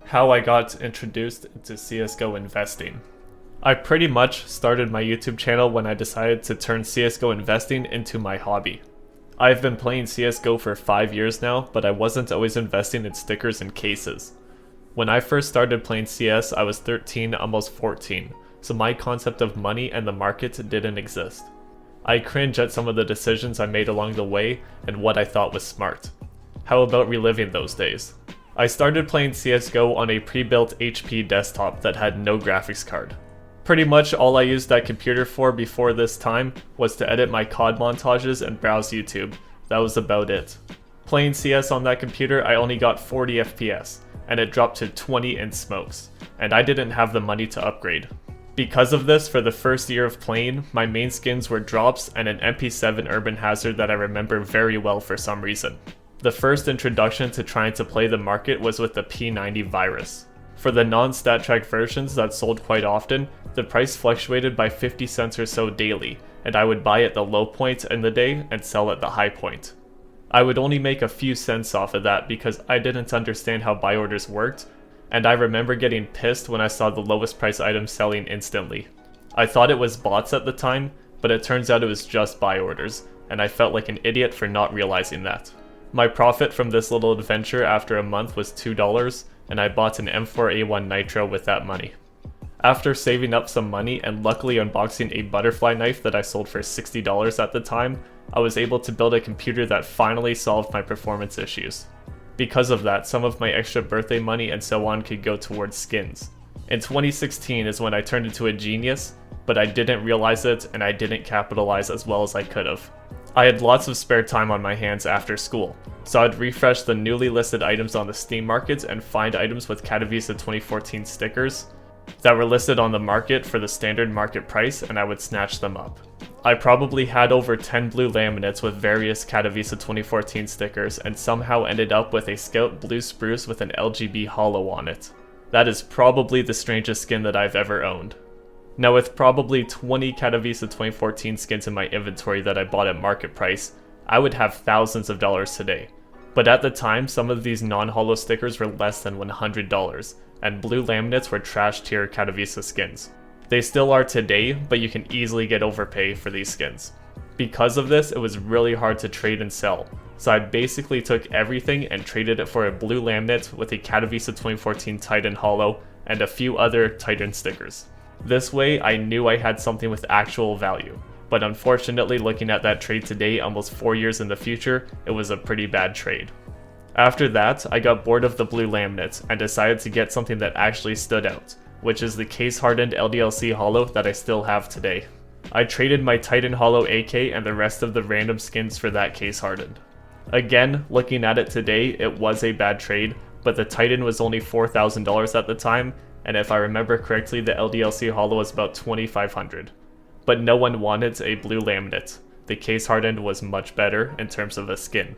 how I got introduced to CSGO investing. I pretty much started my YouTube channel when I decided to turn CSGO investing into my hobby. I've been playing CSGO for 5 years now, but I wasn't always investing in stickers and cases. When I first started playing CS, I was 13, almost 14, so my concept of money and the market didn't exist. I cringe at some of the decisions I made along the way and what I thought was smart. How about reliving those days? I started playing CSGO on a pre-built HP desktop that had no graphics card. Pretty much all I used that computer for before this time was to edit my COD montages and browse YouTube. That was about it. Playing CS on that computer, I only got 40 FPS, and it dropped to 20 in smokes, and I didn't have the money to upgrade. Because of this, for the first year of playing, my main skins were drops and an MP7 Urban Hazard that I remember very well for some reason. The first introduction to trying to play the market was with the P90 virus. For the non-StatTrak versions that sold quite often, the price fluctuated by 50 cents or so daily, and I would buy at the low point in the day and sell at the high point. I would only make a few cents off of that because I didn't understand how buy orders worked, and I remember getting pissed when I saw the lowest price items selling instantly. I thought it was bots at the time, but it turns out it was just buy orders, and I felt like an idiot for not realizing that. My profit from this little adventure after a month was $2, and I bought an M4A1 Nitro with that money. After saving up some money and luckily unboxing a butterfly knife that I sold for $60 at the time, I was able to build a computer that finally solved my performance issues. Because of that, some of my extra birthday money and so on could go towards skins. In 2016 is when I turned into a genius, but I didn't realize it and I didn't capitalize as well as I could have. I had lots of spare time on my hands after school, so I'd refresh the newly listed items on the Steam markets and find items with Katowice 2014 stickers that were listed on the market for the standard market price, and I would snatch them up. I probably had over 10 blue laminates with various Katowice 2014 stickers and somehow ended up with a Scout Blue Spruce with an LGB holo on it. That is probably the strangest skin that I've ever owned. Now, with probably 20 Katowice 2014 skins in my inventory that I bought at market price, I would have thousands of dollars today. But at the time, some of these non-holo stickers were less than $100, and blue laminates were trash tier Katowice skins. They still are today, but you can easily get overpay for these skins. Because of this, it was really hard to trade and sell, so I basically took everything and traded it for a blue laminate with a Katowice 2014 Titan holo and a few other Titan stickers. This way, I knew I had something with actual value, but unfortunately looking at that trade today, almost 4 years in the future, it was a pretty bad trade. After that, I got bored of the blue laminates and decided to get something that actually stood out, which is the case-hardened LDLC holo that I still have today. I traded my Titan holo AK and the rest of the random skins for that case-hardened. Again, looking at it today, it was a bad trade, but the Titan was only $4,000 at the time, and if I remember correctly, the LDLC holo was about $2,500. But no one wanted a blue laminate. The case-hardened was much better in terms of a skin.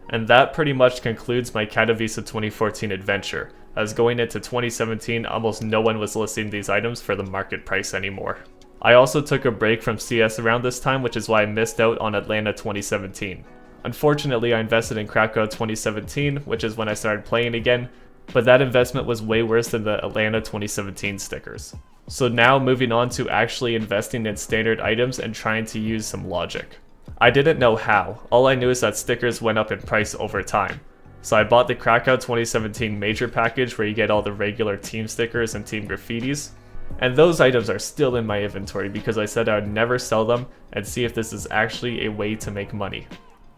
And that pretty much concludes my Katowice 2014 adventure, as going into 2017, almost no one was listing these items for the market price anymore. I also took a break from CS around this time, which is why I missed out on Atlanta 2017. Unfortunately, I invested in Krakow 2017, which is when I started playing again, but that investment was way worse than the Atlanta 2017 stickers. So now moving on to actually investing in standard items and trying to use some logic. I didn't know how, all I knew is that stickers went up in price over time. So I bought the Krakow 2017 major package where you get all the regular team stickers and team graffitis. And those items are still in my inventory because I said I would never sell them and see if this is actually a way to make money.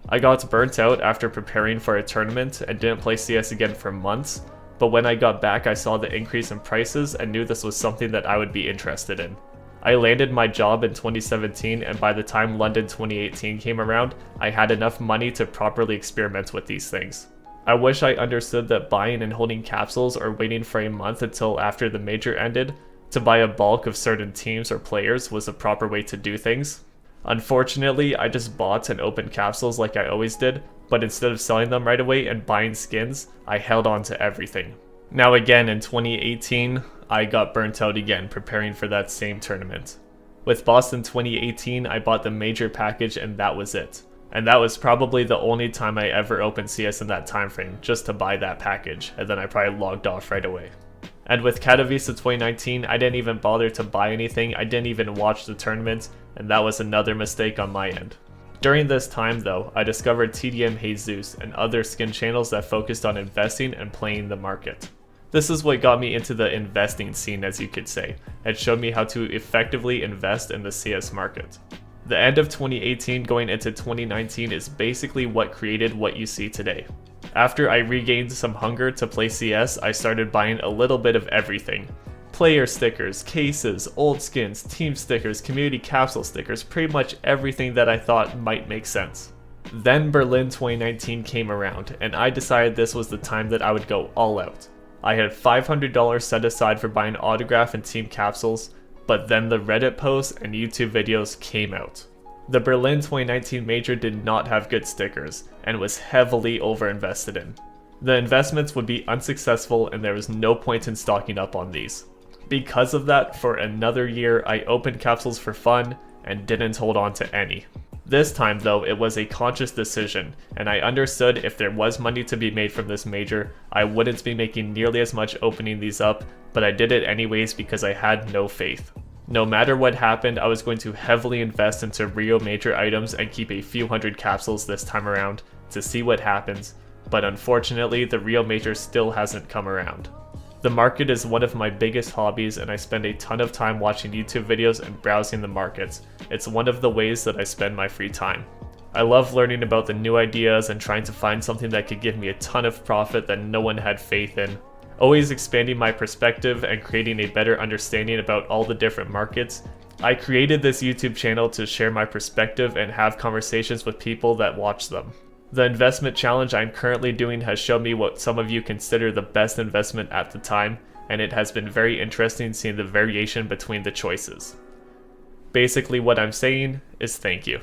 I got burnt out after preparing for a tournament and didn't play CS again for months, but when I got back I saw the increase in prices and knew this was something that I would be interested in. I landed my job in 2017, and by the time London 2018 came around, I had enough money to properly experiment with these things. I wish I understood that buying and holding capsules or waiting for a month until after the major ended to buy a bulk of certain teams or players was the proper way to do things. Unfortunately, I just bought and opened capsules like I always did, but instead of selling them right away and buying skins, I held on to everything. Now again, in 2018, I got burnt out again preparing for that same tournament. With Boston 2018, I bought the major package and that was it. And that was probably the only time I ever opened CS in that time frame, just to buy that package, and then I probably logged off right away. And with Katowice 2019, I didn't even bother to buy anything, I didn't even watch the tournaments, and that was another mistake on my end. During this time though, I discovered TDM Jesus and other skin channels that focused on investing and playing the market. This is what got me into the investing scene, as you could say. It showed me how to effectively invest in the CS market. The end of 2018 going into 2019 is basically what created what you see today. After I regained some hunger to play CS, I started buying a little bit of everything. Player stickers, cases, old skins, team stickers, community capsule stickers, pretty much everything that I thought might make sense. Then Berlin 2019 came around, and I decided this was the time that I would go all out. I had $500 set aside for buying autograph and team capsules, but then the Reddit posts and YouTube videos came out. The Berlin 2019 major did not have good stickers, and was heavily overinvested in. The investments would be unsuccessful and there was no point in stocking up on these. Because of that, for another year I opened capsules for fun and didn't hold on to any. This time though, it was a conscious decision, and I understood if there was money to be made from this major, I wouldn't be making nearly as much opening these up, but I did it anyways because I had no faith. No matter what happened, I was going to heavily invest into Rio major items and keep a few hundred capsules this time around to see what happens, but unfortunately the Rio major still hasn't come around. The market is one of my biggest hobbies and I spend a ton of time watching YouTube videos and browsing the markets. It's one of the ways that I spend my free time. I love learning about the new ideas and trying to find something that could give me a ton of profit that no one had faith in. Always expanding my perspective and creating a better understanding about all the different markets. I created this YouTube channel to share my perspective and have conversations with people that watch them. The investment challenge I'm currently doing has shown me what some of you consider the best investment at the time, and it has been very interesting seeing the variation between the choices. Basically what I'm saying is thank you.